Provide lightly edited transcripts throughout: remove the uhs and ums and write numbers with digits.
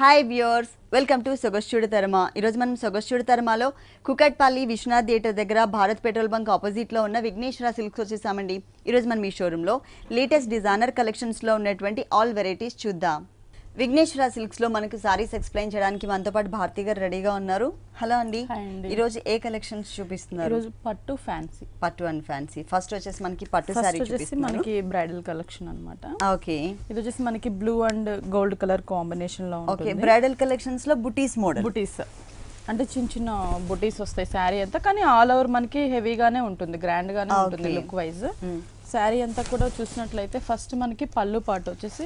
Hi viewers, welcome to Sogaschudu Tarama. ఈరోజు మనం సొగస్చూడు తరమలో కుకట్పల్లి విశ్వనాథ్ థియేటర్ దగ్గర భారత్ పెట్రోల్ బంక్ ఆపోజిట్లో ఉన్న విఘ్నేశ్వర సిల్క్స్ వచ్చేసామండి. ఈరోజు మనం ఈ షోరూంలో లేటెస్ట్ డిజైనర్ కలెక్షన్స్లో ఉన్నటువంటి ఆల్ వెరైటీస్ చూద్దాం. విఘ్నేశ్వర సిల్క్స్లో మనకు సారీస్ ఎక్స్ప్లెయిన్ చేయడానికి మనతో పాటు భారతి గారు రెడీగా ఉన్నారు. హలో అండి. ఈరోజు ఏ కలెక్షన్స్ చూపిస్తున్నారు? పట్టు ఫ్యాన్సీ. పట్టు అండ్ ఫ్యాన్సీ. ఫస్ట్ వచ్చేసి మనకి పట్టు సారీ చూపిస్తున్నారు. మనకి బ్రైడల్ కలెక్షన్ అన్నమాట. ఓకే, ఇది వచ్చేసి మనకి blue and gold colour combination లో ఉంటుంది. ఓకే, బ్రైడల్ కలెక్షన్స్ లో బుటీస్ మోడల్. బుటీస్ అంటే చిన్న చిన్న బుటీస్ వస్తాయి శారీ అంతా, కానీ ఆల్ ఓవర్ మనకి హెవీగానే ఉంటుంది, గ్రాండ్ గానే ఉంటుంది లుక్ వైజ్. శారీ అంతా కూడా చూసినట్లయితే ఫస్ట్ మనకి పళ్ళు పాటు వచ్చేసి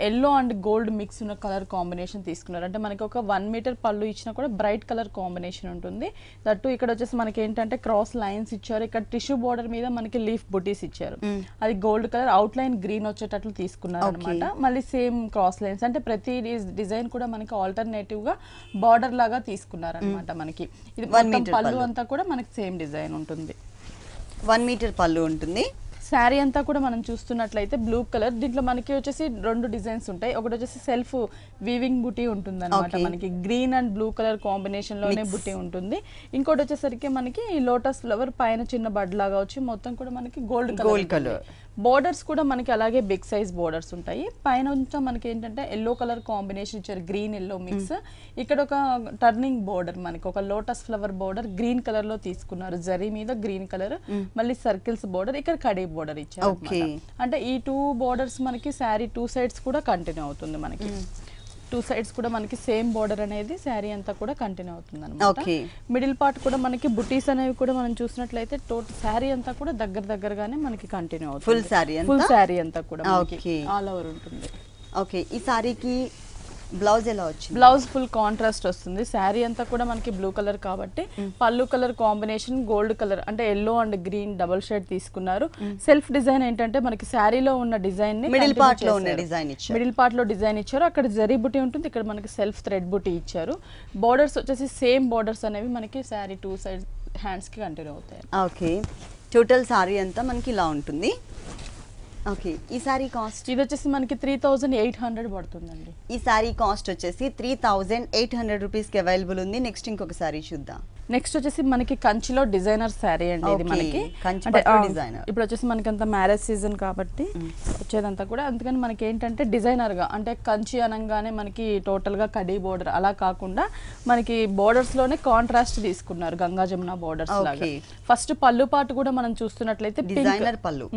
ఎల్లో అండ్ గోల్డ్ మిక్స్ ఉన్న కలర్ కాంబినేషన్ తీసుకున్నారు. అంటే మనకి ఒక 1 మీటర్ పళ్ళు ఇచ్చినా కూడా బ్రైట్ కలర్ కాంబినేషన్ ఉంటుంది. దట్టు ఇక్కడ వచ్చేసి మనకి ఏంటంటే క్రాస్ లైన్స్ ఇచ్చారు. ఇక్కడ టిష్యూ బోర్డర్ మీద మనకి లీఫ్ బుటీస్ ఇచ్చారు. అది gold colour outline green వచ్చేటట్లు తీసుకున్నారు అనమాట. మళ్ళీ సేమ్ క్రాస్ లైన్స్, అంటే ప్రతి డిజైన్ కూడా మనకి ఆల్టర్నేటివ్ గా బార్డర్ లాగా తీసుకున్నారు అనమాట. మనకి ఇది పళ్ళు అంతా కూడా మనకి సేమ్ డిజైన్ ఉంటుంది. 1 మీటర్ పళ్ళు ఉంటుంది. శారీ అంతా కూడా మనం చూస్తున్నట్లయితే బ్లూ కలర్, దీంట్లో మనకి వచ్చేసి 2 డిజైన్స్ ఉంటాయి. ఒకటి వచ్చేసి సెల్ఫ్ వీవింగ్ బుటీ ఉంటుంది అనమాట. మనకి green and blue colour combination లోనే బుటీ ఉంటుంది. ఇంకోటి వచ్చేసరికి మనకి లోటస్ ఫ్లవర్ పైన చిన్న బడ్ లాగా వచ్చి మొత్తం కూడా మనకి గోల్డ్ కలర్. బోర్డర్స్ కూడా మనకి అలాగే బిగ్ సైజ్ బోర్డర్స్ ఉంటాయి. పైన మనకి ఏంటంటే ఎల్లో కలర్ కాంబినేషన్ ఇచ్చారు, గ్రీన్ ఎల్లో మిక్స్. ఇక్కడ ఒక టర్నింగ్ బోర్డర్, మనకి ఒక lotus flower border green colour లో తీసుకున్నారు, జరీ మీద గ్రీన్ కలర్, మళ్ళీ సర్కిల్స్ బోర్డర్, ఇక్కడ కడీ బోర్డర్ ఇచ్చారు. అంటే ఈ 2 బోర్డర్స్ మనకి శారీ 2 సైడ్స్ కూడా కంటిన్యూ అవుతుంది. మనకి 2 సైడ్స్ కూడా మనకి సేమ్ బోర్డర్ అనేది శారీ అంతా కూడా కంటిన్యూ అవుతుంది అనమాట. మిడిల్ పార్ట్ కూడా మనకి బుటీస్ అనేవి కూడా మనం చూసినట్లయితే టోటల్ శారీ అంతా కూడా దగ్గరగానే మనకి కంటిన్యూ అవుతుంది. ఫుల్ శారీ అంతా కూడా ఆల్ ఓవర్ ఉంటుంది. ఓకే, ఈ సారీకి బ్లౌజ్ ఎలా వచ్చింది? బ్లౌజ్ ఫుల్ కాంట్రాస్ట్ వస్తుంది. శారీ అంతా కూడా మనకి బ్లూ కలర్ కాబట్టి పళ్ళు కలర్ కాంబినేషన్ గోల్డ్ కలర్, అంటే yellow and green double shade తీసుకున్నారు. సెల్ఫ్ డిజైన్ ఏంటంటే మనకి శారీలో ఉన్న డిజైన్ ని మిడిల్ పార్ట్ లో ఉన్న డిజైన్ ఇచ్చారు. మిడిల్ పార్ట్ లో డిజైన్ ఇచ్చారు. అక్కడ జరీ బుటీ ఉంటుంది, ఇక్కడ మనకి సెల్ఫ్ థ్రెడ్ బుటీ ఇచ్చారు. బోర్డర్స్ వచ్చేసి సేమ్ బోర్డర్స్ అనేవి మనకి శారీ 2 సైడ్ హ్యాండ్స్ కి కంటిన్యూ అవుతాయి. ఓకే, టోటల్ సారీ అంతా మనకి ఇలా ఉంటుంది. ఓకే, ఈ సారీ కాస్ట్ ఇది వచ్చేసి మనకి 3800 పడుతుందండి. ఈ సారీ కాస్ట్ వచ్చేసి 3800 రూపీస్కి అవైలబుల్ ఉంది. నెక్స్ట్ ఇంకొక సారీ చూద్దాం. నెక్స్ట్ వచ్చేసి మనకి కంచిలో డిజైనర్ శారీ అండి. ఇది మనకి ఇప్పుడు వచ్చేసి మనకి అంత మ్యారేజ్ సీజన్ కాబట్టి వచ్చేదంతా కూడా, అందుకని మనకి ఏంటంటే డిజైనర్ గా, అంటే కంచి అనగానే మనకి టోటల్ గా కడీ బోర్డర్ అలా కాకుండా మనకి బోర్డర్స్ లోనే కాంట్రాస్ట్ తీసుకున్నారు, గంగా జమున బోర్డర్స్ లాగా. ఫస్ట్ పళ్ళు పాటు కూడా మనం చూస్తున్నట్లయితే డిజైనర్ పళ్ళు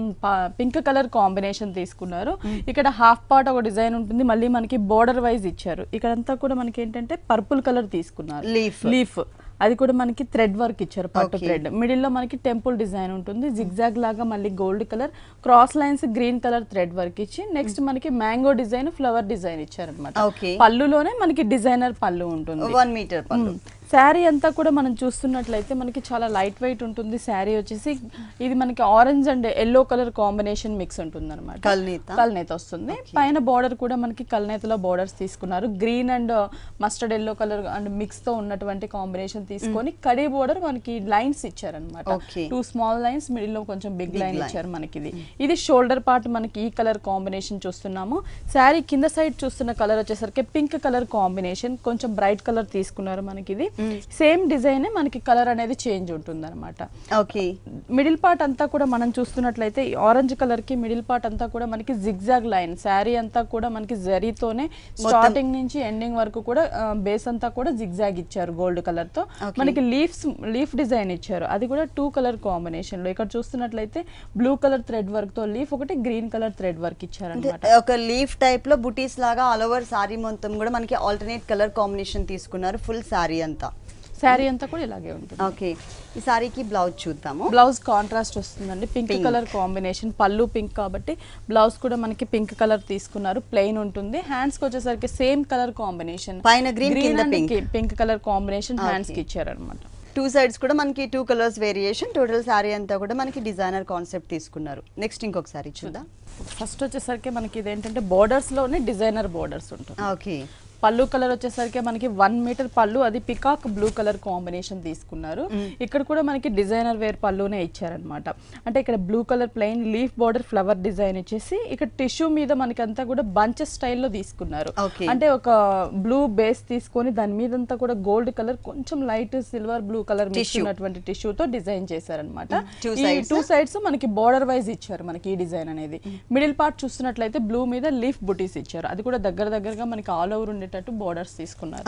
పింక్ కలర్ కాంబినేషన్ తీసుకున్నారు. ఇక్కడ హాఫ్ పార్ట్ ఒక డిజైన్ ఉంటుంది, మళ్ళీ మనకి బోర్డర్ వైజ్ ఇచ్చారు. ఇక్కడంతా కూడా మనకి ఏంటంటే పర్పుల్ కలర్ తీసుకున్నారు, లీఫ్ అది కూడా మనకి థ్రెడ్ వర్క్ ఇచ్చారు, పట్టు థ్రెడ్. మిడిల్ లో మనకి టెంపుల్ డిజైన్ ఉంటుంది, జిగ్జాగ్ లాగా మళ్ళీ gold colour, cross lines green colour thread work ఇచ్చి నెక్స్ట్ మనకి మ్యాంగో డిజైన్ ఫ్లవర్ డిజైన్ ఇచ్చారు అనమాట. పళ్ళులోనే మనకి డిజైనర్ పళ్ళు ఉంటుంది, 1 మీటర్ పళ్ళు. శారీ అంతా కూడా మనం చూస్తున్నట్లయితే మనకి చాలా లైట్ వెయిట్ ఉంటుంది. శారీ వచ్చేసి ఇది మనకి orange and yellow colour combination mix ఉంటుంది అనమాట, కల్నేత వస్తుంది. పైన బార్డర్ కూడా మనకి కల్నేతలో బార్డర్స్ తీసుకున్నారు, green and mustard yellow colour and mix తో ఉన్నటువంటి కాంబినేషన్ తీసుకొని కడీ బోర్డర్ మనకి లైన్స్ ఇచ్చారనమాట. 2 స్మాల్ లైన్స్, మిడిల్ లో కొంచెం బిగ్ లైన్ ఇచ్చారు మనకి. ఇది షోల్డర్ పార్ట్ మనకి ఈ కలర్ కాంబినేషన్ చూస్తున్నాము. శారీ కింద సైడ్ చూస్తున్న కలర్ వచ్చేసరికి పింక్ కలర్ కాంబినేషన్, కొంచెం బ్రైట్ కలర్ తీసుకున్నారు మనకి. ఇది సేమ్ డిజైన్ మనకి కలర్ అనేది చేంజ్ ఉంటుంది అనమాట. ఓకే, మిడిల్ పార్ట్ అంతా కూడా మనం చూస్తున్నట్లయితే ఆరెంజ్ కలర్ కి మిడిల్ పార్ట్ అంతా కూడా మనకి జిగ్జాగ్ లైన్, శారీ అంతా కూడా మనకి జరీతోనే స్టార్టింగ్ నుంచి ఎండింగ్ వరకు కూడా బేస్ అంతా కూడా జిగ్జాగ్ ఇచ్చారు గోల్డ్ కలర్ తో. మనకి లీఫ్ డిజైన్ ఇచ్చారు, అది కూడా 2 కలర్ కాంబినేషన్ లో. ఇక్కడ చూస్తున్నట్లయితే బ్లూ కలర్ థ్రెడ్ వర్క్ తో లీఫ్, ఒకటి గ్రీన్ కలర్ థ్రెడ్ వర్క్ ఇచ్చారు అనమాట. ఒక లీఫ్ టైప్ లో బుటీస్ లాగా ఆల్ ఓవర్ సారీ మొత్తం కూడా మనకి ఆల్టర్నేట్ కలర్ కాంబినేషన్ తీసుకున్నారు. ఫుల్ సారీ అంతా శారీ అంతా కూడా ఇలాగే ఉంటుంది. ఓకే, ఈ సారీకి బ్లౌజ్ చూద్దాము. బ్లౌజ్ కాంట్రాస్ట్ వస్తుందండి, పింక్ కలర్ కాంబినేషన్, పళ్ళు పింక్ కాబట్టి బ్లౌజ్ కూడా మనకి పింక్ కలర్ తీసుకున్నారు, ప్లెయిన్ ఉంటుంది. హ్యాండ్స్ కి వచ్చేసరికి సేమ్ కలర్ కాంబినేషన్, పైన green pink colour combination hands కి ఇచ్చారు అనమాట. 2 సైడ్స్ కూడా మనకి 2 కలర్స్ వేరియేషన్. టోటల్ సారీ అంతా కూడా మనకి డిజైనర్ కాన్సెప్ట్ తీసుకున్నారు. నెక్స్ట్ ఇంకొక సారీ చూద్దాం. ఫస్ట్ వచ్చేసరికి మనకి ఇదేంటంటే బోర్డర్స్ లోనే డిజైనర్ బోర్డర్స్ ఉంటుంది. ఓకే, పళ్ళు కలర్ వచ్చేసరికి మనకి 1 మీటర్ పళ్ళు, అది పికాక్ బ్లూ కలర్ కాంబినేషన్ తీసుకున్నారు. ఇక్కడ కూడా మనకి డిజైనర్ వేర్ పళ్ళునే ఇచ్చారనమాట. అంటే ఇక్కడ blue colour plain leaf border flower design ఇచ్చేసి ఇక్కడ టిష్యూ మీద మనకి అంతా కూడా బంచెస్ స్టైల్లో తీసుకున్నారు. అంటే ఒక బ్లూ బేస్ తీసుకొని దాని మీద అంతా కూడా గోల్డ్ కలర్ కొంచెం light silver blue colour mix ఉన్నటువంటి టిష్యూ తో డిజైన్ చేశారనమాట. ఈ 2 సైడ్స్ మనకి బోర్డర్ వైజ్ ఇచ్చారు మనకి ఈ డిజైన్ అనేది. మిడిల్ పార్ట్ చూస్తున్నట్లయితే బ్లూ మీద లీఫ్ బుటీస్ ఇచ్చారు, అది కూడా దగ్గరగా మనకి ఆల్ ఓవర్ ఉండేటట్టు బోర్డర్స్ తీసుకున్నారు.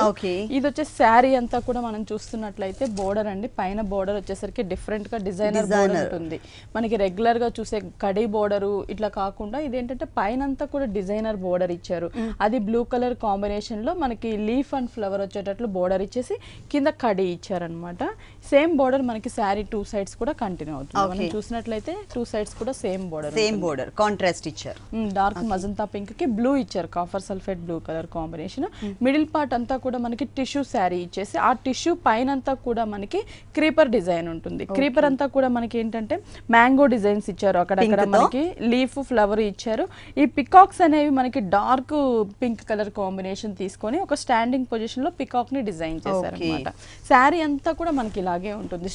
ఇది వచ్చేసి శారీ అంతా కూడా మనం చూస్తున్నట్లయితే బోర్డర్ అండి. పైన బోర్డర్ వచ్చేసరికి డిఫరెంట్ గా డిజైనర్ బోర్డర్ ఉంటుంది. మనకి రెగ్యులర్ గా చూసే కడీ బోర్డరు ఇట్లా కాకుండా ఇదేంటంటే పైన అంతా కూడా డిజైనర్ బోర్డర్ ఇచ్చారు. అది బ్లూ కలర్ కాంబినేషన్ లో మనకి లీఫ్ అండ్ ఫ్లవర్ వచ్చేటట్లు బోర్డర్ ఇచ్చేసి కింద కడీ ఇచ్చారనమాట. సేమ్ బోర్డర్ మనకి శారీ 2 సైడ్స్ కూడా కంటిన్యూ అవుతుంది. మనం చూసినట్లయితే 2 సైడ్స్ కూడా సేమ్ బోర్డర్ కాంట్రాస్ట్ ఇచ్చారు. డార్క్ మజంతా పింక్ కి బ్లూ ఇచ్చారు, copper sulphate blue colour combination. Middle part అంతా కూడా మనకి టిష్యూ శారీ ఇచ్చేసి ఆ టిష్యూ పైన అంతా కూడా మనకి క్రీపర్ డిజైన్ ఉంటుంది. క్రీపర్ అంతా కూడా మనకి ఏంటంటే మ్యాంగో డిజైన్స్ ఇచ్చారు, అక్కడక్కడ మనకి లీఫ్ ఫ్లవర్ ఇచ్చారు. ఈ పికాక్స్ అనేవి మనకి డార్క్ పింక్ కలర్ కాంబినేషన్ తీసుకొని ఒక స్టాండింగ్ పొజిషన్ లో పికాక్ ని డిజైన్ చేశారు అనమాట. శారీ అంతా కూడా మనకి ఇలాగే ఉంటుంది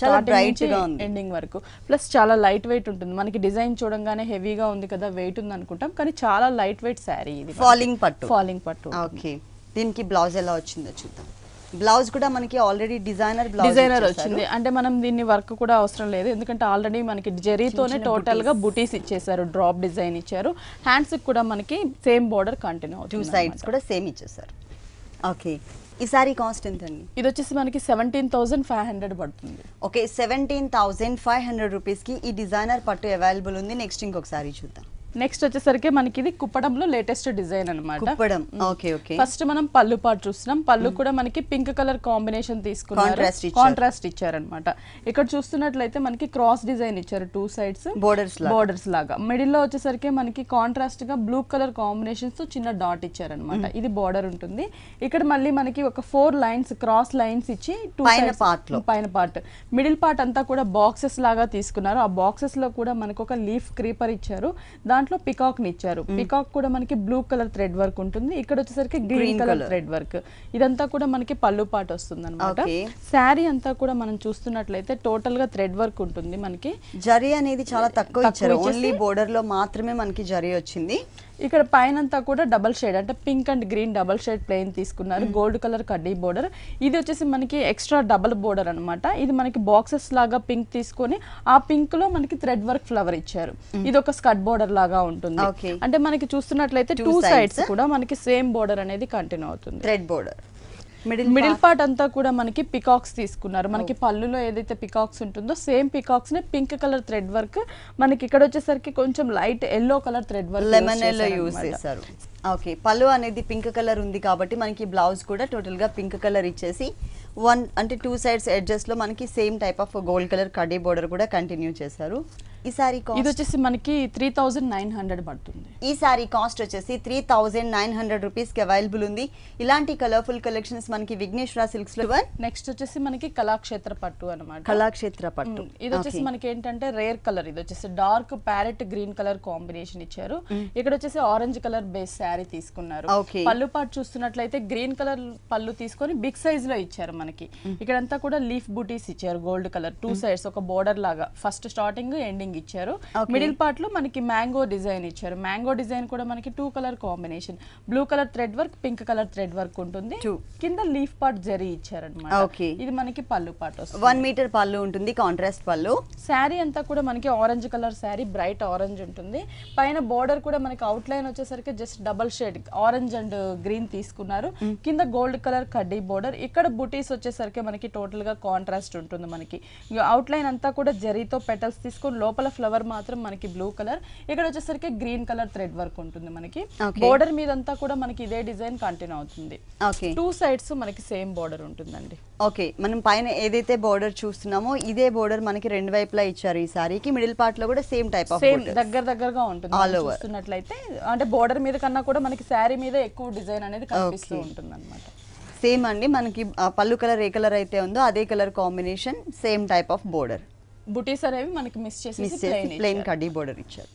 ఎండింగ్ వరకు. ప్లస్ చాలా లైట్ వెయిట్ ఉంటుంది. మనకి డిజైన్ చూడంగానే హెవీగా ఉంది కదా, వెయిట్ ఉంది అనుకుంటాం, కానీ చాలా లైట్ వెయిట్ శారీ ఇది. ఫాలింగ్ పట్టు. ఓకే, దీనికి బ్లౌజ్ ఎలా వచ్చిందో చూద్దాం. బ్లౌజ్ కూడా మనకి ఆల్రెడీ డిజైనర్ వచ్చింది. అంటే మనం దీన్ని వర్క్ కూడా అవసరం లేదు, ఎందుకంటే ఆల్రెడీ మనకి జరీతోనే టోటల్ గా బుటీస్ ఇచ్చేసారు, డ్రాప్ డిజైన్ ఇచ్చారు. హ్యాండ్స్ కూడా మనకి సేమ్ బోర్డర్ కంటిన్యూ అవుతుంది, 2 సైడ్స్ కూడా సేమ్ ఇచ్చేసారు. ఓకే, ఈ సారీ కాస్ట్ ఎంత అండి? ఇది వచ్చేసి మనకి 17,500 పడుతుంది. ఓకే, 17,500 రూపీస్కి ఈ డిజైనర్ పట్టు అవైలబుల్ ఉంది. నెక్స్ట్ ఇంకొక సారీ చూద్దాం. నెక్స్ట్ వచ్చేసరికి మనకి ఇది కుప్పడంలో లేటెస్ట్ డిజైన్ అనమాట. ఫస్ట్ మనం పళ్ళు పాటు చూస్తున్నాం. పళ్ళు కూడా మనకి పింక్ కలర్ కాంబినేషన్ తీసుకున్నారు, కాంట్రాస్ట్ ఇచ్చారనమాట. ఇక్కడ చూస్తున్నట్లయితే మనకి క్రాస్ డిజైన్ ఇచ్చారు, 2 సైడ్స్ బోర్డర్స్ లాగా. మిడిల్ లో వచ్చేసరికి మనకి కాంట్రాస్ట్ గా బ్లూ కలర్ కాంబినేషన్స్ తో చిన్న డాట్ ఇచ్చారనమాట. ఇది బోర్డర్ ఉంటుంది. ఇక్కడ మళ్ళీ మనకి ఒక 4 లైన్స్ క్రాస్ లైన్స్ ఇచ్చి పైన పార్ట్ మిడిల్ పార్ట్ అంతా కూడా బాక్సెస్ లాగా తీసుకున్నారు. ఆ బాక్సెస్ లో కూడా మనకు ఒక లీఫ్ క్రీపర్ ఇచ్చారు, దాంట్లో పికాక్ ని ఇచ్చారు. పికాక్ కూడా మనకి బ్లూ కలర్ థ్రెడ్ వర్క్ ఉంటుంది. ఇక్కడ వచ్చేసరికి గ్రీన్ కలర్ థ్రెడ్ వర్క్. ఇదంతా కూడా మనకి పళ్ళు పాటు వస్తుంది అనమాట. శారీ అంతా కూడా మనం చూస్తున్నట్లయితే టోటల్ గా థ్రెడ్ వర్క్ ఉంటుంది. మనకి జరీ అనేది చాలా తక్కువ ఇచ్చారు, ఓన్లీ బోర్డర్ లో మాత్రమే మనకి జరీ వచ్చింది. ఇక్కడ పైన అంతా కూడా డబల్ షేడ్ అంటే pink and green double shade plain తీసుకున్నారు, గోల్డ్ కలర్ కడ్డీ బోర్డర్. ఇది వచ్చేసి మనకి ఎక్స్ట్రా డబల్ బోర్డర్ అనమాట. ఇది మనకి బాక్సెస్ లాగా పింక్ తీసుకొని ఆ పింక్ లో మనకి థ్రెడ్ వర్క్ ఫ్లవర్ ఇచ్చారు. ఇది ఒక స్కర్ట్ బోర్డర్ లాగా ఉంటుంది. అంటే మనకి చూస్తున్నట్లయితే 2 సైడ్స్ కూడా మనకి సేమ్ బోర్డర్ అనేది కంటిన్యూ అవుతుంది. Thread border. మిడిల్ పార్ట్ అంతా కూడా మనకి పికాక్స్ తీసుకున్నారు. మనకి పళ్ళులో ఏదైతే పికాక్స్ ఉంటుందో సేమ్ పికాక్స్ ని పింక్ కలర్ థ్రెడ్ వర్క్, మనకి ఇక్కడ వచ్చేసరికి కొంచెం light yellow colour thread work lemon yellow use చేశారు. ఓకే, పళ్ళు అనేది పింక్ కలర్ ఉంది కాబట్టి మనకి బ్లౌజ్ కూడా టోటల్ గా పింక్ కలర్ ఇచ్చేసి 2 సైడ్స్ ఎడ్జెస్ లో మనకి same type of gold colour కడ్డీ బోర్డర్ కూడా కంటిన్యూ చేశారు. ఈ సారీ ఇది వచ్చేసి మనకి 3,900 పడుతుంది. ఈ సారీ కాస్ట్ వచ్చేసి 3,900 రూపీస్కి అవైలబుల్ ఉంది. ఇలాంటి కలర్ఫుల్ కలెక్షన్స్ మనకి విఘ్నేశ్వర సిల్క్స్ లో. నెక్స్ట్ వచ్చేసి మనకి కళాక్షేత్ర పట్టు అనమాట. కళాక్షేత్ర పట్టు ఇది వచ్చేసి మనకి ఏంటంటే రేర్ కలర్. ఇది వచ్చేసి dark parrot green colour combination ఇచ్చారు. ఇక్కడ వచ్చేసి ఆరెంజ్ కలర్ బేస్ శారీ తీసుకున్నారు. పళ్ళు పాటు చూస్తున్నట్లయితే గ్రీన్ కలర్ పళ్ళు తీసుకొని బిగ్ సైజ్ లో ఇచ్చారు మనకి. ఇక్కడంతా కూడా లీఫ్ బూటీస్ ఇచ్చారు గోల్డ్ కలర్, 2 సైడ్స్ ఒక బోర్డర్ లాగా. ఫస్ట్ స్టార్టింగ్ ఎండింగ్ ఇచ్చారు. మిడిల్ పార్ట్ లో మనకి మ్యాంగో డిజైన్ ఇచ్చారు. మ్యాంగో డిజైన్ కూడా మనకి 2 colour combination, blue colour thread work, pink colour thread work ఉంటుంది. కింద లీఫ్ పార్ట్ జరీ ఇచ్చారన్నమాట. ఇది మనకి పళ్ళు పార్ట్ వస్తుంది. 1 మీటర్ పళ్ళు ఉంటుంది, కాంట్రాస్ట్ పళ్ళు. శారీ అంతా కూడా మనకి orange colour sari, bright orange ఉంటుంది. పైన బోర్డర్ కూడా మనకి అవుట్ లైన్ వచ్చేసరికి just double shade orange and green తీసుకున్నారు. కింద గోల్డ్ కలర్ కడ్డీ బోర్డర్. ఇక్కడ బుటీస్ వచ్చేసరికి మనకి టోటల్ గా కాంట్రాస్ట్ ఉంటుంది. మనకి అవుట్ లైన్ అంతా కూడా జరీతో పెటల్స్ తీసుకొని లోపల ఫ్లవర్ మాత్రం మనకి బ్లూ కలర్. ఇక్కడ వచ్చేసరికి గ్రీన్ కలర్ థ్రెడ్ వర్క్ ఉంటుంది. మనకి బోర్డర్ మీద అంతా కూడా మనకి ఇదే డిజైన్ కంటిన్యూ అవుతుంది. 2 సైడ్స్ మనకి సేమ్ బోర్డర్ ఉంటుందండి. ఓకే, మనం పైన ఏదైతే బోర్డర్ చూస్తున్నామో ఇదే బోర్డర్ మనకి 2 వైపులా ఇచ్చారు. ఈ సారీకి మిడిల్ పార్ట్ లో కూడా సేమ్ టైప్ ఆఫ్ సేమ్ దగ్గరగా ఉంటుంది. చూస్తున్నట్లయితే అంటే బోర్డర్ మీద కన్నా కూడా మనకి శారీ మీద ఎక్కువ డిజైన్ అనేది కనిపిస్తూ ఉంటుంది అనమాట. సేమ్ అండి, మనకి పళ్ళు కలర్ ఏ కలర్ అయితే ఉందో అదే colour combination, same type of border. బుటీస్ అనేవి మనకి మిస్ చేసి ప్లెయిన్ కడ్డీ బోర్డర్ ఇచ్చారు.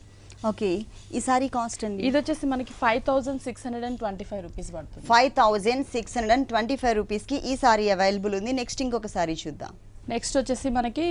ఓకే, ఈ సారీ కాస్ట్ అండి? ఇది వచ్చేసి మనకి 5625 రూపీస్ పడుతుంది. 5625 రూపీస్కి ఈ సారీ అవైలబుల్ ఉంది. నెక్స్ట్ ఇంకొక సారీ చూద్దాం. నెక్స్ట్ వచ్చేసి మనకి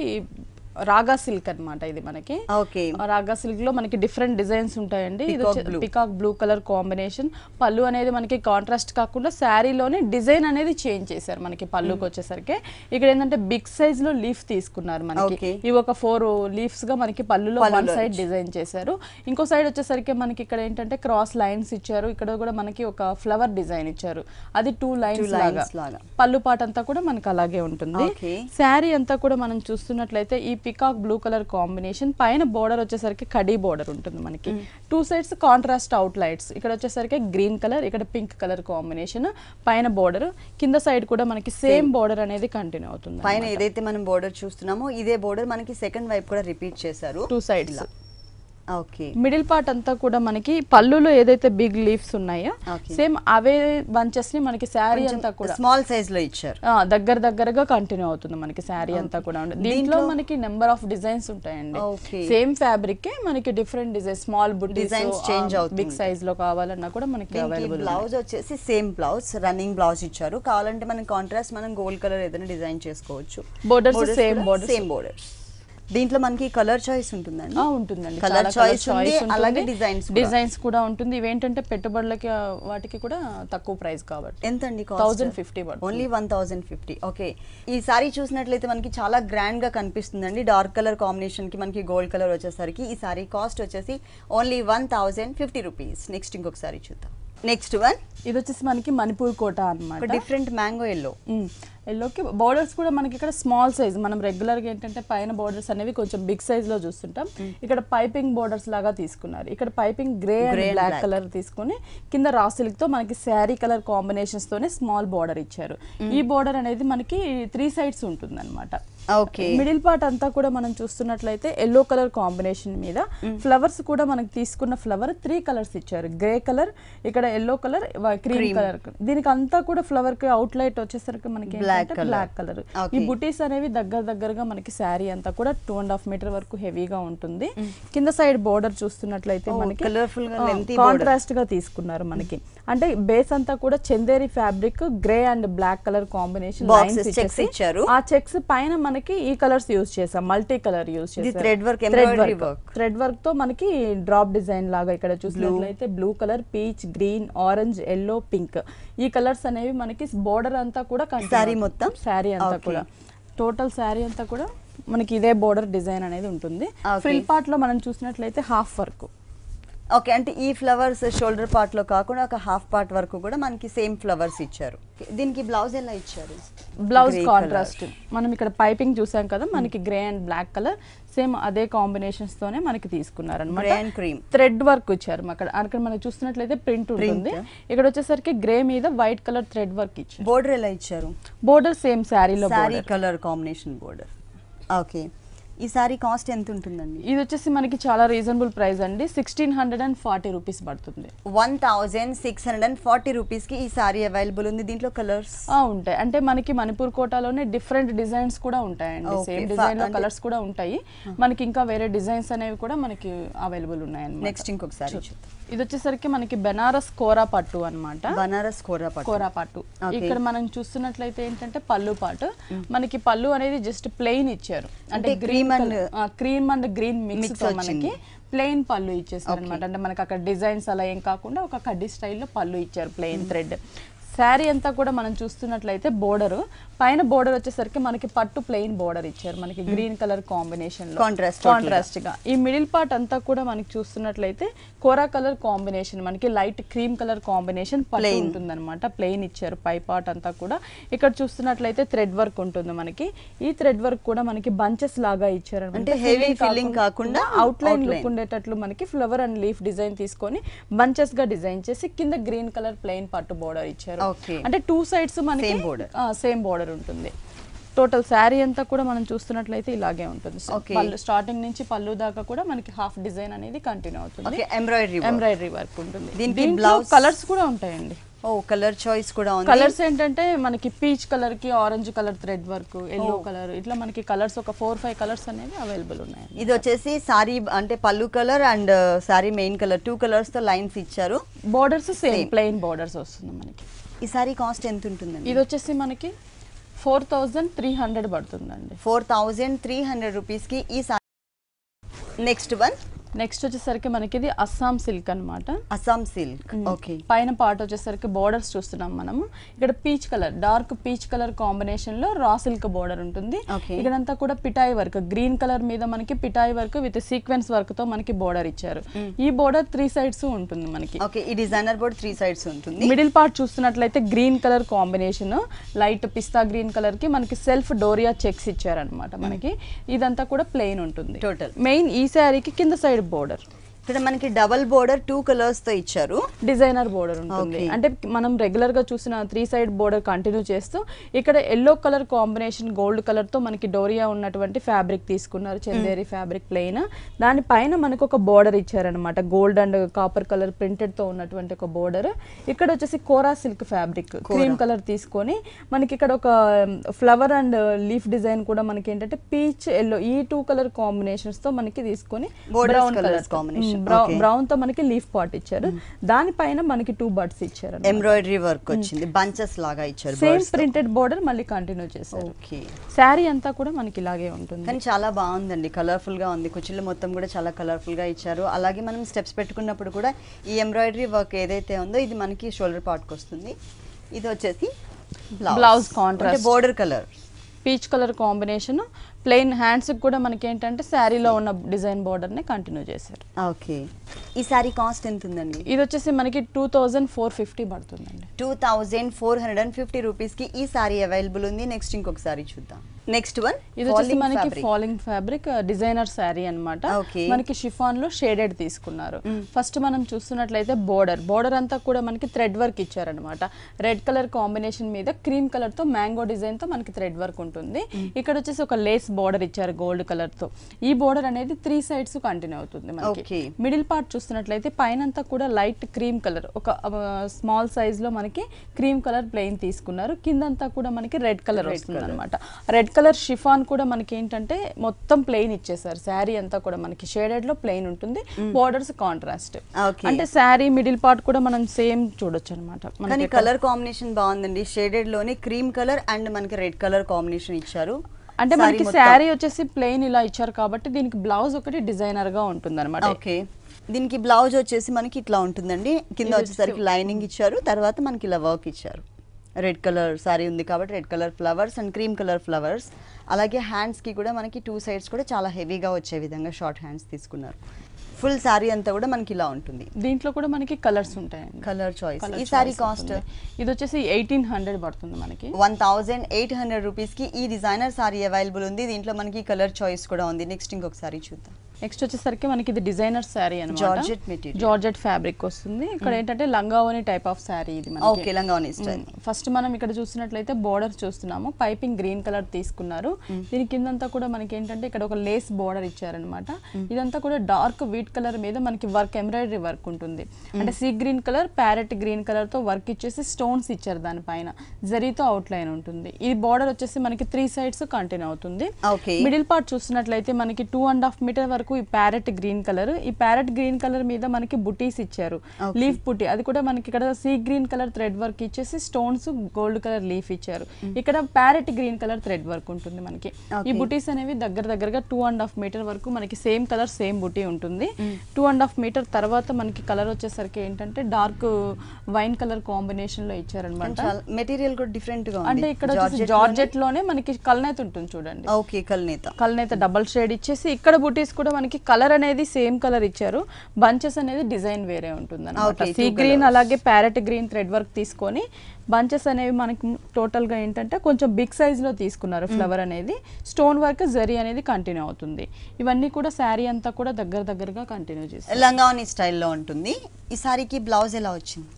రాగా సిల్క్ అన్నమాట. ఇది మనకి ఓకే, రాగా సిల్క్ లో మనకి డిఫరెంట్ డిజైన్స్ ఉంటాయండి. ఇది పికాక్ బ్లూ కలర్ కాంబినేషన్. పళ్ళు అనేది మనకి కాంట్రాస్ట్ కాకుండా శారీలోనే డిజైన్ అనేది చేంజ్ చేశారు మనకి పళ్ళుకి వచ్చేసరికి. ఇక్కడ ఏంటంటే బిగ్ సైజ్ లో లీఫ్ తీసుకున్నారు మనకి. ఇవి ఒక 4 లీఫ్స్ గా మనకి పళ్ళులో వన్ సైడ్ డిజైన్ చేశారు. ఇంకో సైడ్ వచ్చేసరికి మనకి ఇక్కడ ఏంటంటే క్రాస్ లైన్స్ ఇచ్చారు. ఇక్కడ కూడా మనకి ఒక ఫ్లవర్ డిజైన్ ఇచ్చారు. అది 2 లైన్స్ లాగా. పళ్ళు పాట అంతా కూడా మనకి అలాగే ఉంటుంది. శారీ అంతా కూడా మనం చూస్తున్నట్లయితే ఈ పికాక్ బ్లూ కలర్ కాంబినేషన్, పైన బోర్డర్ వచ్చేసరికి కడీ బోర్డర్ ఉంటుంది మనకి. 2 సైడ్స్ కాంట్రాస్ట్ అవుట్ లైట్స్. ఇక్కడ వచ్చేసరికి గ్రీన్ కలర్, ఇక్కడ పింక్ కలర్ కాంబినేషన్ పైన బోర్డర్. కింద సైడ్ కూడా మనకి సేమ్ బోర్డర్ అనేది కంటిన్యూ అవుతుంది. పైన ఏదైతే మనం బోర్డర్ చూస్తున్నామో ఇదే బోర్డర్ మనకి సెకండ్ వైపు కూడా రిపీట్ చేశారు 2 సైడ్స్. ఓకే, మిడిల్ పార్ట్ అంతా కూడా మనకి పళ్ళులో ఏదైతే బిగ్ లీఫ్స్ ఉన్నాయో సేమ్ అవే బంచెస్ ని మనకి శారీ అంతా కూడా స్మాల్ సైజ్ లో ఇచ్చారు. దగ్గరగా కంటిన్యూ అవుతుంది మనకి శారీ అంతా కూడా. దీంట్లో మనకి నెంబర్ ఆఫ్ డిజైన్స్ ఉంటాయండి. సేమ్ ఫ్యాబ్రిక్ కే మనకి different design, small boot designs change అవుతుంది. బిగ్ సైజ్ లో కావాలన్నా కూడా మనకి అవైలబుల్. బ్లౌజ్ వచ్చేసి సేమ్ బ్లౌజ్, రన్నింగ్ బ్లౌజ్ ఇచ్చారు. కావాలంటే మనం కాంట్రాస్ట్ మనం గోల్డ్ కలర్ ఏదైనా డిజైన్ చేసుకోవచ్చు. Borders same borders. దీంట్లో మనకి కలర్ చాయిస్ ఉంటుందండి? ఉంటుందండి, కలర్ చాయిస్ ఉంది, అలాగే డిజైన్స్ కూడా ఉంటుంది. ఇవేంటంటే పెట్టుబడులకి వాటికి కూడా తక్కువ ప్రైస్ కాబట్టి. ఎంతండి? 1050 ఓన్లీ 1050. ఓకే, ఈ సారీ చూసినట్లయితే మనకి చాలా గ్రాండ్ గా కనిపిస్తుందండి. డార్క్ కలర్ కాంబినేషన్ కి మనకి గోల్డ్ కలర్ వచ్చేసరికి ఈ సారీ కాస్ట్ వచ్చేసి ఓన్లీ 1050 రూపీస్. నెక్స్ట్ ఇంకొక సారీ చూద్దాం. నెక్స్ట్ వన్, ఇది వచ్చేసి మనకి మణిపూర్ కోట అన్నమాట. డిఫరెంట్ మ్యాంగో ఎల్లోకి బోర్డర్స్ కూడా మనకి ఇక్కడ స్మాల్ సైజ్. మనం రెగ్యులర్ గా ఏంటంటే పైన బోర్డర్స్ అనేవి కొంచెం బిగ్ సైజ్ లో చూస్తుంటాం. ఇక్కడ పైపింగ్ బోర్డర్స్ లాగా తీసుకున్నారు. ఇక్కడ piping grey and black colour తీసుకుని కింద రా సిల్క్ తో మనకి శారీ కలర్ కాంబినేషన్స్ తోనే స్మాల్ బోర్డర్ ఇచ్చారు. ఈ బోర్డర్ అనేది మనకి 3 సైడ్స్ ఉంటుంది అనమాట. మిడిల్ పార్ట్ అంతా కూడా మనం చూస్తున్నట్లయితే ఎల్లో కలర్ కాంబినేషన్ మీద ఫ్లవర్స్ కూడా మనకి తీసుకున్న ఫ్లవర్ 3 కలర్స్ ఇచ్చారు. గ్రే కలర్, ఇక్కడ ఎల్లో కలర్, క్రీమ్ కలర్. దీనికి అంతా కూడా ఫ్లవర్ కి అవుట్ లైట్ వచ్చేసరికి మనకి బ్లాక్ కలర్. ఈ బుటీస్ అనేవి దగ్గరగా మనకి శారీ అంతా కూడా 2.5 మీటర్ వరకు హెవీగా ఉంటుంది. కింద సైడ్ బోర్డర్ చూస్తున్నట్లయితే మనకి కాంట్రాస్ట్ గా తీసుకున్నారు మనకి. అంటే బేస్ అంతా కూడా Chanderi fabric, grey and black colour combination lines ఇచ్చారు. ఆ చెక్స్ పైన మనకి ఈ కలర్స్ యూజ్ చేసాం, మల్టీ కలర్ యూజ్ చేసాం. థ్రెడ్ వర్క్ తో మనకి డ్రాప్ డిజైన్ లాగా ఇక్కడ చూసినట్లయితే blue colour, peach, green, orange, yellow, pink ఈ కలర్స్ అనేవి మనకి బోర్డర్ అంతా కూడా శారీ అంతా కూడా టోటల్ శారీ అంతా కూడా మనకి ఇదే బోర్డర్ డిజైన్ అనేది ఉంటుంది. ఫ్రిల్ పార్ట్ లో మనం చూసినట్లయితే హాఫ్ వర్క్. ఓకే, అంటే ఈ ఫ్లవర్స్ షోల్డర్ పార్ట్ లో కాకుండా ఒక హాఫ్ పార్ట్ వరకు కూడా మనకి సేమ్ ఫ్లవర్స్ ఇచ్చారు. దీనికి బ్లౌజ్ ఎలా ఇచ్చారు? Blouse contrast. మనం ఇక్కడ పైపింగ్ చూసాం కదా, మనకి grey and black colour same అదే కాంబినేషన్స్ తోనే మనకి తీసుకున్నారు అనమాట. థ్రెడ్ వర్క్ ఇచ్చారు అక్కడ మనం చూస్తున్నట్లయితే ప్రింట్ ఉంటుంది. ఇక్కడ వచ్చేసరికి గ్రే మీద వైట్ కలర్ థ్రెడ్ వర్క్ ఇచ్చారు. బోర్డర్ ఎలా ఇచ్చారు? బోర్డర్ సేమ్ శారీలో కలర్ కాంబినేషన్ బోర్డర్. ఓకే, ఈ సారీ కాస్ట్ ఎంత ఉంటుందండి? ఇది వచ్చేసి మనకి చాలా రీజనబుల్ ప్రైస్ అండి. 1640 రూపీస్ పడుతుంది. 1640 రూపీస్ కి ఈ సారీ అవైలబుల్ ఉంది. దీంట్లో కలర్స్ ఉంటాయి. అంటే మనకి మణిపూర్ కోటాలోనే డిఫరెంట్ డిజైన్స్ కూడా ఉంటాయండి. సేమ్ డిజైన్ లో కలర్స్ కూడా ఉంటాయి. మనకి ఇంకా వేరే డిజైన్స్ అనేవి కూడా మనకి అవైలబుల్ ఉన్నాయండి. నెక్స్ట్ ఇంకొకసారి ఇది వచ్చేసరికి మనకి బెనారస్ కోరా పట్టు అన్నమాట. బనారస్ కోరా పట్టు. ఇక్కడ మనం చూస్తున్నట్లయితే ఏంటంటే పళ్ళు పాటు మనకి పళ్ళు అనేది జస్ట్ ప్లెయిన్ ఇచ్చారు. అంటే క్రీమ్ అండ్ గ్రీన్ మిక్స్ తో మనకి ప్లెయిన్ పళ్ళు ఇచ్చేసారు అనమాట. అంటే మనకి అక్కడ డిజైన్స్ అలా ఏం కాకుండా ఒక కడ్డీ స్టైల్లో పళ్ళు ఇచ్చారు, ప్లెయిన్ థ్రెడ్. శారీ అంతా కూడా మనం చూస్తున్నట్లయితే బోర్డర్ పైన బోర్డర్ వచ్చేసరికి మనకి పట్టు ప్లెయిన్ బోర్డర్ ఇచ్చారు మనకి గ్రీన్ కలర్ కాంబినేషన్ లో కాంట్రాస్ట్ గా. ఈ మిడిల్ పార్ట్ అంతా కూడా మనకి చూస్తున్నట్లయితే కోరా కలర్ కాంబినేషన్, మనకి లైట్ క్రీమ్ కలర్ కాంబినేషన్ పట్టు ఉంటుంది అనమాట. ప్లెయిన్ ఇచ్చారు పై పార్ట్ అంతా కూడా. ఇక్కడ చూస్తున్నట్లయితే థ్రెడ్ వర్క్ ఉంటుంది మనకి. ఈ థ్రెడ్ వర్క్ కూడా మనకి బంచెస్ లాగా ఇచ్చారు అంటే హెవీ ఫీలింగ్ కాకుండా అవుట్ లైన్ లుక్ ఉండేటట్లు మనకి ఫ్లవర్ అండ్ లీఫ్ డిజైన్ తీసుకొని బంచెస్ గా డిజైన్ చేసి కింద గ్రీన్ కలర్ ప్లెయిన్ పట్టు బోర్డర్ ఇచ్చారు. అంటే 2 సైడ్స్ మనకి సేమ్ బోర్డర్ ఉంటుంది. టోటల్ శారీ అంతా కూడా మనం చూస్తున్నట్లయితే ఇలాగే ఉంటుంది. Okay. పళ్ళు స్టార్టింగ్ నుంచి పళ్ళు దాకా కూడా మనకి హాఫ్ డిజైన్ అనేది కంటిన్యూ అవుతుంది. ఓకే, ఎంబ్రాయిడరీ వర్క్ ఉంటుంది. దీనికి దీంట్లో blouse- కలర్స్ కూడా ఉంటాయండి. ఓ కలర్ చాయిస్ కూడా ఉంది. కలర్స్ ఏంటంటే మనకి పీచ్ కలర్ కి orange colour thread work, yellow colour, ఇట్లా మనకి కలర్స్ ఒక 4-5 కలర్స్ అనేవి అవైలబుల్ ఉన్నాయి. ఇది వచ్చేసి సారీ అంటే పళ్ళు colour and sorry main colour 2 colours తో లైన్స్ ఇచ్చారు. బోర్డర్స్ సేమ్ ప్లెయిన్ బోర్డర్స్ వస్తుంది మనకి. ఈ సారీ కాస్ట్ ఎంత ఉంటుందండి? ఇది వచ్చేసి మనకి 4300 పడుతుందండి. 4300 రూపీస్ కి ఈ సారీ. నెక్స్ట్ వన్, నెక్స్ట్ వచ్చేసరికి మనకి ఇది అస్సాం సిల్క్ అన్నమాట. అస్సాం సిల్క్. ఓకే, పైన పార్ట్ వచ్చేసరికి బోర్డర్స్ చూస్తున్నాం మనము. ఇక్కడ peach colour, dark peach colour combination లో రా సిల్క్ బోర్డర్ ఉంటుంది. Okay. ఇక్కడంతా కూడా పిటాయి వర్క్, గ్రీన్ కలర్ మీద మనకి పిటాయి వర్క్ విత్ సీక్వెన్స్ వర్క్ తో మనకి బోర్డర్ ఇచ్చారు. ఈ బోర్డర్ 3 సైడ్స్ ఉంటుంది మనకి. ఓకే, ఈ డిజైనర్ బోర్డ్ 3 సైడ్స్ ఉంటుంది. మిడిల్ పార్ట్ చూస్తున్నట్లయితే గ్రీన్ కలర్ కాంబినేషన్, లైట్ పిస్తా గ్రీన్ కలర్ కి మనకి సెల్ఫ్ డోరియా చెక్స్ ఇచ్చారనమాట మనకి. ఇదంతా కూడా ప్లెయిన్ ఉంటుంది. టోటల్ మెయిన్ ఈ శారీకి కింద సైడ్ బోర్డర్, ఇక్కడ మనకి డబల్ బోర్డర్ 2 కలర్స్ తో ఇచ్చారు. డిజైనర్ బోర్డర్ ఉంటుంది. Okay. అంటే మనం రెగ్యులర్ గా చూసిన 3 సైడ్ బోర్డర్ కంటిన్యూ చేస్తూ ఇక్కడ yellow colour combination gold colour తో మనకి డోరియా ఉన్నటువంటి ఫ్యాబ్రిక్ తీసుకున్నారు, చందేరి ఫ్యాబ్రిక్ ప్లెయిన్. దానిపైన మనకు ఒక బోర్డర్ ఇచ్చారనమాట, gold and copper colour printed తో ఉన్నటువంటి ఒక బోర్డర్. ఇక్కడ వచ్చేసి కోరా సిల్క్ ఫ్యాబ్రిక్ క్రీమ్ కలర్ తీసుకొని మనకి ఇక్కడ ఒక ఫ్లవర్ అండ్ లీఫ్ డిజైన్ కూడా మనకి ఏంటంటే పీచ్ ఎల్లో ఈ 2 కలర్ కాంబినేషన్స్ తో మనకి తీసుకొని బ్రౌన్ కలర్ కాంబినేషన్ బ్రౌన్ తో మనకి లీఫ్ పాట్ ఇచ్చారు. దానిపైన మనకి 2 బర్డ్స్ ఇచ్చారు. ఎంబ్రాయిడరీ వర్క్ వచ్చింది, బంచెస్ లాగా ఇచ్చారు. సేమ్ ప్రింటెడ్ బోర్డర్ మళ్ళీ కంటిన్యూ చేశారు. ఓకే, శారీ అంతా కూడా మనకి ఇలాగే ఉంటుంది. కానీ చాలా బాగుందండి, కలర్ఫుల్ గా ఉంది. కుచ్చిళ్ళు మొత్తం కూడా చాలా కలర్ఫుల్ గా ఇచ్చారు. అలాగే మనం స్టెప్స్ పెట్టుకున్నప్పుడు కూడా ఈ ఎంబ్రాయిడరీ వర్క్ ఏదైతే ఉందో ఇది మనకి షోల్డర్ పార్ట్ కి వస్తుంది. ఇది వచ్చేసి blouse contrast border colour peach colour combination. Plain hands కూడా మనకి ఏంటంటే శారీలో ఉన్న డిజైన్ బోర్డర్ ని కంటిన్యూ చేశారు. ఓకే, ఈ సారీ కాస్ట్ ఎంత ఉందండి? ఇది వచ్చేసి మనకి 2450 పడుతుందండి. 2450 రూపీస్ కి ఈ సారీ అవైలబుల్ ఉంది. నెక్స్ట్ ఇంకొక సారీ చూద్దాం. నెక్స్ట్ వన్, ఇది వచ్చేసి మనకి ఫాలింగ్ ఫ్యాబ్రిక్ డిజైనర్ శారీ అన్నమాట. Okay. మనకి షిఫాన్ లో షేడెడ్ తీసుకున్నారు. ఫస్ట్ మనం చూస్తున్నట్లయితే బోర్డర్ అంతా కూడా మనకి థ్రెడ్ వర్క్ ఇచ్చారనమాట. రెడ్ కలర్ కాంబినేషన్ మీద క్రీమ్ కలర్ తో మ్యాంగో డిజైన్ తో మనకి థ్రెడ్ వర్క్ ఉంటుంది. ఇక్కడ వచ్చేసి ఒక లేస్ బోర్డర్ ఇచ్చారు గోల్డ్ కలర్ తో. ఈ బోర్డర్ అనేది 3 సైడ్స్ కంటిన్యూ అవుతుంది మనకి. Okay. మిడిల్ పార్ట్ చూస్తున్నట్లయితే పైన అంతా కూడా లైట్ క్రీమ్ కలర్, ఒక స్మాల్ సైజ్ లో మనకి క్రీమ్ కలర్ ప్లెయిన్ తీసుకున్నారు. కిందంతా కూడా మనకి రెడ్ కలర్ వస్తుంది అనమాట. రెడ్ కలర్ షిఫాన్ కూడా మనకి ఏంటంటే మొత్తం ప్లెయిన్ ఇచ్చేసారు. శారీ అంతా కూడా మనకి షేడెడ్ లో ప్లెయిన్ ఉంటుంది, బోర్డర్స్ కాంట్రాస్ట్. అంటే శారీ మిడిల్ పార్ట్ కూడా మనం సేమ్ చూడొచ్చు అనమాట. కానీ కలర్ కాంబినేషన్ బాగుందండి, షేడెడ్ లోనే క్రీమ్ కలర్ అండ్ మనకి రెడ్ కలర్ కాంబినేషన్ ఇచ్చారు. అంటే మనకి శారీ వచ్చేసి ప్లెయిన్ ఇలా ఇచ్చారు కాబట్టి దీనికి బ్లౌజ్ ఒకటి డిజైనర్ గా ఉంటుంది అనమాట. ఓకే, దీనికి బ్లౌజ్ వచ్చేసి మనకి ఇట్లా ఉంటుందండి. కింద వచ్చేసరికి లైనింగ్ ఇచ్చారు, తర్వాత మనకి ఇలా వర్క్ ఇచ్చారు. రెడ్ కలర్ సారీ ఉంది కాబట్టి red colour flowers and cream colour flowers. అలాగే హ్యాండ్స్ కి కూడా మనకి 2 సైడ్స్ కూడా చాలా హెవీగా వచ్చే విధంగా షార్ట్ హ్యాండ్స్ తీసుకున్నారు. ఫుల్ సారీ అంతా కూడా మనకి ఇలా ఉంటుంది. దీంట్లో కూడా మనకి కలర్స్ ఉంటాయండి, కలర్ చాయిస్. ఈ సారీ కాస్ట్ ఇది వచ్చేసి 1800 పడుతుంది మనకి. 1800 రూపీస్ కి ఈ డిజైనర్ సారీ అవైలబుల్ ఉంది. దీంట్లో మనకి కలర్ చాయిస్ కూడా ఉంది. నెక్స్ట్ ఇంకొక సారీ చూద్దాం. నెక్స్ట్ వచ్చేసరికి మనకి ఇది డిజైనర్ శారీ అన్నమాట. జార్జెట్ మెటీరియల్, జార్జెట్ ఫ్యాబ్రిక్ వస్తుంది. ఇక్కడ ఏంటంటే లంగావోని టైప్ ఆఫ్ శారీ ఇది మనకి. Okay, లంగావోని style. ఫస్ట్ మనం ఇక్కడ చూసినట్లయితే బోర్డర్ చూస్తున్నాము, పైపింగ్ గ్రీన్ కలర్ తీసుకున్నారు. దీని కిందంతా కూడా మనకి ఏంటంటే ఇక్కడ ఒక లేస్ బోర్డర్ ఇచ్చారనమాట. ఇదంతా కూడా డార్క్ వీట్ కలర్ మీద మనకి వర్క్, ఎంబ్రాయిడరీ వర్క్ ఉంటుంది. అంటే sea green colour, parrot green colour తో వర్క్ ఇచ్చేసి స్టోన్స్ ఇచ్చారు దానిపైన, జరీతో అవుట్ లైన్ ఉంటుంది. ఈ బోర్డర్ వచ్చేసి మనకి 3 సైడ్స్ కంటిన్యూ అవుతుంది. మిడిల్ పార్ట్ చూసినట్లయితే మనకి 2.5 మీటర్ వరకు ఈ ప్యారెట్ గ్రీన్ కలర్, ఈ ప్యారెట్ గ్రీన్ కలర్ మీద మనకి బుటీస్ ఇచ్చారు, లీఫ్ బుటీ. అది కూడా మనకి ఇక్కడ sea green colour thread work ఇచ్చేసి స్టోన్స్ గోల్డ్ కలర్ లీఫ్ ఇచ్చారు. ఇక్కడ parrot green colour thread work ఉంటుంది మనకి. ఈ బుటీస్ అనేవి దగ్గరగా 2.5 మీటర్ వరకు మనకి సేమ్ కలర్ సేమ్ బుటీ ఉంటుంది. 2.5 మీటర్ తర్వాత మనకి కలర్ వచ్చేసరికి ఏంటంటే డార్క్ వైన్ కలర్ కాంబినేషన్ లో ఇచ్చారనమాట. మెటీరియల్ కూడా డిఫరెంట్ గా ఉంది. అంటే ఇక్కడ జార్జెట్ లోనే మనకి కల్నేత ఉంటుంది చూడండి. ఓకే, కల్నేత డబల్ షేడ్ ఇచ్చేసి ఇక్కడ బుటీస్ కూడా మనకి కలర్ అనేది సేమ్ కలర్ ఇచ్చారు. బంచెస్ అనేది డిజైన్ వేరే ఉంటుంది అన్నమాట. సీ గ్రీన్ అలాగే ప్యారెట్ గ్రీన్ థ్రెడ్ వర్క్ తీసుకొని బంచెస్ అనేవి మనకి టోటల్ గా ఏంటంటే కొంచెం బిగ్ సైజ్ లో తీసుకున్నారు. ఫ్లవర్ అనేది, స్టోన్ వర్క్, జరీ అనేది కంటిన్యూ అవుతుంది. ఇవన్నీ కూడా శారీ అంతా కూడా దగ్గరగా కంటిన్యూ చేస్తారు. లంగావోని స్టైల్లో ఉంటుంది. ఈ సారీకి బ్లౌజ్ ఎలా వచ్చింది?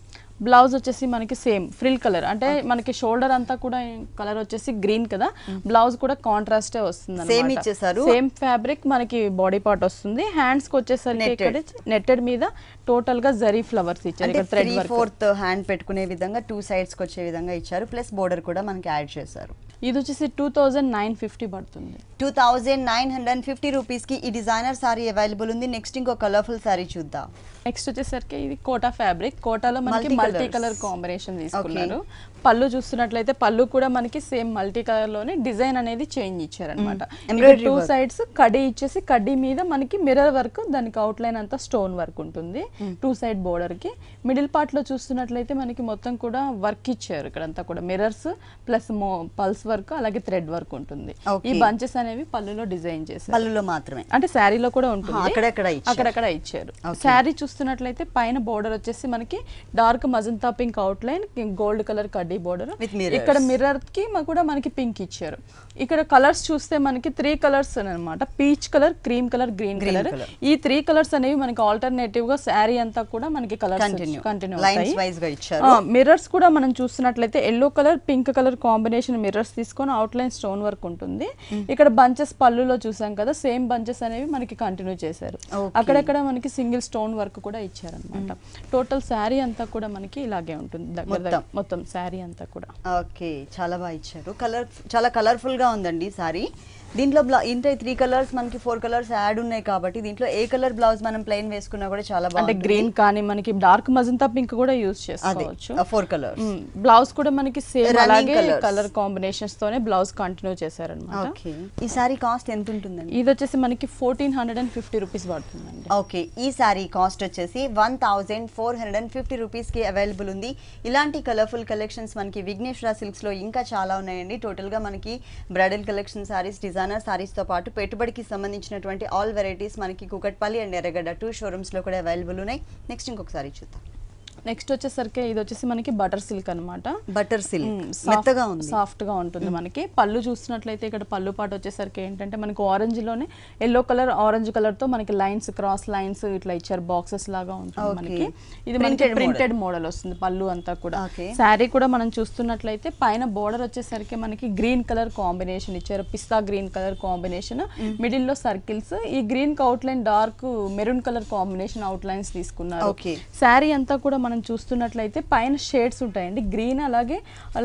బ్లౌజ్ వచ్చేసి మనకి సేమ్ ఫ్రిల్ కలర్, అంటే మనకి షోల్డర్ అంతా కూడా కలర్ వచ్చేసి గ్రీన్ కదా, బ్లౌజ్ కూడా కాంట్రాస్టే వస్తుంది, సేమ్ ఇచ్చేసారు, సేమ్ ఫ్యాబ్రిక్ మనకి బాడీ పార్ట్ వస్తుంది. హ్యాండ్స్ కి వచ్చేసరికి నెట్టెడ్ మీద టోటల్ గా జరీ ఫ్లవర్స్ ఇచ్చారు, ఇక్కడ థ్రెడ్ వర్క్. 3/4 హ్యాండ్ పెట్టుకునే విధంగా 2 సైడ్స్ కి వచ్చే విధంగా ఇచ్చారు, ప్లస్ బోర్డర్ కూడా మనకి యాడ్ చేశారు. ఇది వచ్చేసి 2950 పడుతుంది. 2950 రూపీస్ కి ఈ డిజైనర్ సారీ అవైలబుల్ ఉంది. నెక్స్ట్ ఇంకో కలర్ఫుల్ సారీ చూద్దాం. నెక్స్ట్ వచ్చేసరికి ఇది కోటా ఫ్యాబ్రిక్, కోటాలో మనకి మల్టీ కలర్ కాంబినేషన్ తీసుకున్నారు. పళ్ళు చూస్తున్నట్లయితే పళ్ళు కూడా మనకి సేమ్ మల్టీ కలర్ లోనే డిజైన్ అనేది చేంజ్ ఇచ్చారనమాట. 2 సైడ్స్ కడ్డీ ఇచ్చేసి కడ్డీ మీద మనకి మిర్రర్ వర్క్, దానికి అవుట్ లైన్ అంతా స్టోన్ వర్క్ ఉంటుంది 2 సైడ్ బోర్డర్ కి. మిడిల్ పార్ట్ లో చూస్తున్నట్లయితే మనకి మొత్తం కూడా వర్క్ ఇచ్చారు, ఇక్కడ అంతా కూడా మిర్రర్స్ ప్లస్ పల్స్ వర్క్ అలాగే థ్రెడ్ వర్క్ ఉంటుంది. ఈ బంచెస్ అనేవి పళ్ళులో డిజైన్ చేశారు, పళ్ళులో మాత్రమే, అంటే శారీలో కూడా ఉంటుంది, అక్కడక్కడ ఇచ్చారు. శారీ చూస్తున్నట్లయితే పైన బోర్డర్ వచ్చేసి మనకి dark magenta pink out line, gold colour కడ్డీ బోర్డర్, ఇక్కడ మిర్రర్ కి కూడా మనకి పింక్ ఇచ్చారు. ఇక్కడ కలర్స్ చూస్తే మనకి 3 కలర్స్ అన్నమాట, peach colour, cream colour, green colour. ఈ 3 కలర్స్ అనేవి మనకి ఆల్టర్నేటివ్ గా శారీ అంతా కూడా మనకి కలర్స్ కంటిన్యూ అవుతాయి. మిర్రర్స్ కూడా మనం చూస్తున్నట్లయితే yellow colour, pink colour combination mirrors తీసుకొని అవుట్ లైన్ స్టోన్ వర్క్ ఉంటుంది. ఇక్కడ బంచెస్ పళ్ళులో చూసాం కదా, సేమ్ బంచెస్ అనేవి మనకి కంటిన్యూ చేశారు, అక్కడక్కడ మనకి సింగిల్ స్టోన్ వర్క్ కూడా ఇచ్చారనమాట. టోటల్ శారీ అంతా కూడా మనకి ఇలాగే ఉంటుంది, దగ్గర మొత్తం శారీ అంతా కూడా. ఓకే, చాలా బాగా ఇచ్చారు. చాలా కలర్ఫుల్ గా ఉందండి సారీ. దీంట్లో ఇంత 3 కలర్స్ మనకి 4 కలర్స్ యాడ్ ఉన్నాయి కాబట్టి దీంట్లో ఏ కలర్ బ్లౌజ్ మనం ప్లెయిన్ వేసుకున్నా కూడా చాలా బాగుంటుంది. అంటే గ్రీన్ కానీ మనకి డార్క్ మజంతా పింక్ కూడా యూస్ చేసుకోవచ్చు. 4 కలర్స్ బ్లౌజ్ కూడా మనకి సేమ్ అలాగే కలర్ కాంబినేషన్స్ తోనే బ్లౌజ్ కంటిన్యూ చేశారన్నమాట. ఓకే, ఈ సారీ కాస్ట్ ఎంత ఉంటుందండి? ఇది వచ్చేసి మనకి 1450 రూపీస్ పడుతుందండి. ఓకే, ఈ సారీ కాస్ట్ వచ్చేసి 1450 రూపీస్ కి అవైలబుల్ ఉంది. ఇలాంటి కలర్ఫుల్ కలెక్షన్స్ మనకి విఘ్నేశ్వర సిల్క్స్ లో ఇంకా చాలా ఉన్నాయండి. టోటల్ గా మనకి bridal collection saris, designer saris తో పాటు పెట్టుబడికి సంబంధించినటువంటి ఆల్ వెరైటీస్ మనకి కూకట్పల్లి అండ్ ఎర్రగడ్డ 2 షోరూమ్స్ లో కూడా అవైలబుల్ ఉన్నాయి. నెక్స్ట్ ఇంకొకసారి చూద్దాం. నెక్స్ట్ వచ్చేసరికి ఇది వచ్చేసి మనకి బటర్ సిల్క్ అనమాట. బటర్ సిల్క్ మెత్తగా ఉంది, సాఫ్ట్ గా ఉంటుంది. మనకి పళ్ళు చూస్తున్నట్లయితే ఇక్కడ పళ్ళు పాటు వచ్చేసరికి ఏంటంటే మనకి ఆరెంజ్ లోనే ఎల్లో కలర్, ఆరెంజ్ కలర్ తో మనకి లైన్స్, క్రాస్ లైన్స్ ఇట్లా ఇచ్చారు, బాక్సెస్ లాగా ఉంటుంది మనకి. ఇది మనకి ప్రింటెడ్ మోడల్ వస్తుంది పళ్ళు అంతా కూడా. శారీ కూడా మనం చూస్తున్నట్లయితే పైన బోర్డర్ వచ్చేసరికి మనకి గ్రీన్ కలర్ కాంబినేషన్ ఇచ్చారు, పిస్తా గ్రీన్ కలర్ కాంబినేషన్, మిడిల్ లో సర్కిల్స్, ఈ గ్రీన్ కి out line dark maroon colour combination out lines తీసుకున్నారు. శారీ అంతా కూడా మనం చూస్తున్నట్లయితే పైన షేడ్స్ ఉంటాయండి, గ్రీన్ అలాగే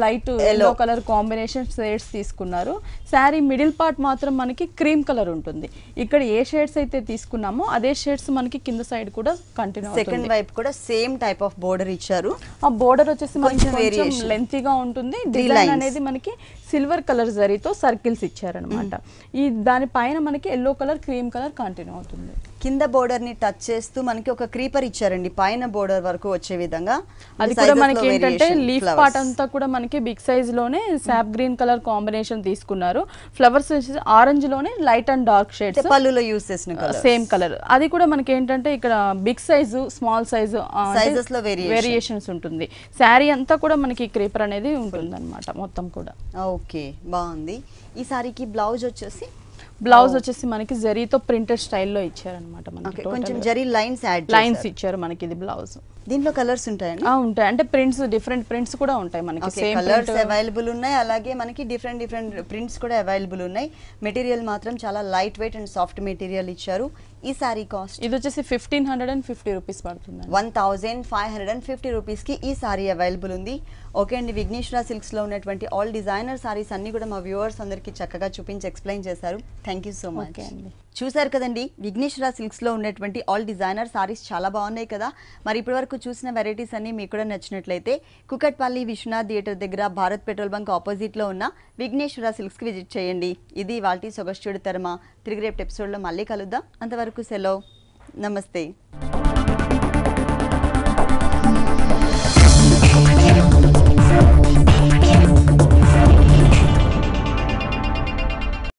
light yellow colour combination shades తీసుకున్నారు. శారీ మిడిల్ పార్ట్ మాత్రం మనకి క్రీమ్ కలర్ ఉంటుంది. ఇక్కడ ఏ షేడ్స్ అయితే తీసుకున్నామో అదే షేడ్స్ మనకి కింద సైడ్ కూడా కంటిన్యూ అవుతుంది. సెకండ్ వైపు కూడా సేమ్ టైప్ ఆఫ్ బోర్డర్ ఇచ్చారు. ఆ బోర్డర్ వచ్చేసి కొంచెం లెంతీగా ఉంటుంది. డిజైన్ అనేది మనకి సిల్వర్ కలర్ జరీతో సర్కిల్స్ ఇచ్చారనమాట. ఈ దానిపైన మనకి yellow colour, cream colour continue అవుతుంది. కింద బోర్డర్ ని టచ్ చేస్తూ మనకి ఒక క్రీపర్ ఇచ్చారండి పైన బోర్డర్ వరకు వచ్చే విధంగా. అది కూడా మనకి ఏంటంటే లీఫ్ పార్ట్ అంతా కూడా మనకి బిగ్ సైజ్ లోనే సాప్ గ్రీన్ కలర్ కాంబినేషన్ తీసుకున్నారు. ఫ్లవర్స్ ఆరెంజ్ లోనే లైట్ అండ్ డార్క్ షేడ్స్, పళ్ళులో యూస్ చేసిన కలర్ సేమ్ కలర్. అది కూడా మనకి ఏంటంటే ఇక్కడ big size, small size sizes లో వేరియేషన్స్ ఉంటుంది. శారీ అంతా కూడా మనకి క్రీపర్ అనేది ఉంటుంది అనమాట మొత్తం కూడా. ఓకే, బాగుంది. ఈ సారీకి బ్లౌజ్ వచ్చేసి మనకి జరీతో ప్రింటెడ్ స్టైల్లో ఇచ్చారనమాట. మనకి కొంచెం జరీ లైన్స్ ఇచ్చారు మనకి. ఇది బ్లౌజ్. దీంట్లో కలర్స్ ఉంటాయండి? ఉంటాయి, అంటే ప్రింట్స్, డిఫరెంట్ ప్రింట్స్ కూడా ఉంటాయి మనకి. సేమ్ కలర్స్ అవైలబుల్ ఉన్నాయి, అలాగే మనకి డిఫరెంట్ ప్రింట్స్ కూడా అవైలబుల్ ఉన్నాయి. మెటీరియల్ మాత్రం చాలా light weight and soft material ఇచ్చారు. ఈ సారీ కాస్ట్ ఇది వచ్చేసి 1550 రూపీస్ పడుతుంది. 1550 రూపీస్ కి ఈ సారీ అవైలబుల్ ఉంది. ఓకే అండి, విఘ్నేశ్వర సిల్క్స్ లో ఉన్నటువంటి ఆల్ డిజైనర్ సారీస్ అన్ని కూడా మా వ్యూవర్స్ అందరికి చక్కగా చూపించి ఎక్స్ప్లెయిన్ చేశారు. Thank you so much. చూసారు కదండి, విఘ్నేశ్వర సిల్క్స్ లో ఉన్నటువంటి ఆల్ డిజైనర్ సారీస్ చాలా బాగున్నాయి కదా. మరి ఇప్పటి వరకు చూసిన వెరైటీస్ అన్ని మీకు కూడా నచ్చినట్లయితే కుకట్పల్లి విశ్వనాథ్ థియేటర్ దగ్గర భారత్ పెట్రోల్ బంక్ ఆపోజిట్ లో ఉన్న విఘ్నేశ్వర సిల్క్స్ కి విజిట్ చేయండి. ఇది వాల్టీ సొగస్చుడు తరమ. తిరిగి రేపు ఎపిసోడ్ లో మళ్ళీ కలుద్దాం. అంతవరకు సెలవు, నమస్తే.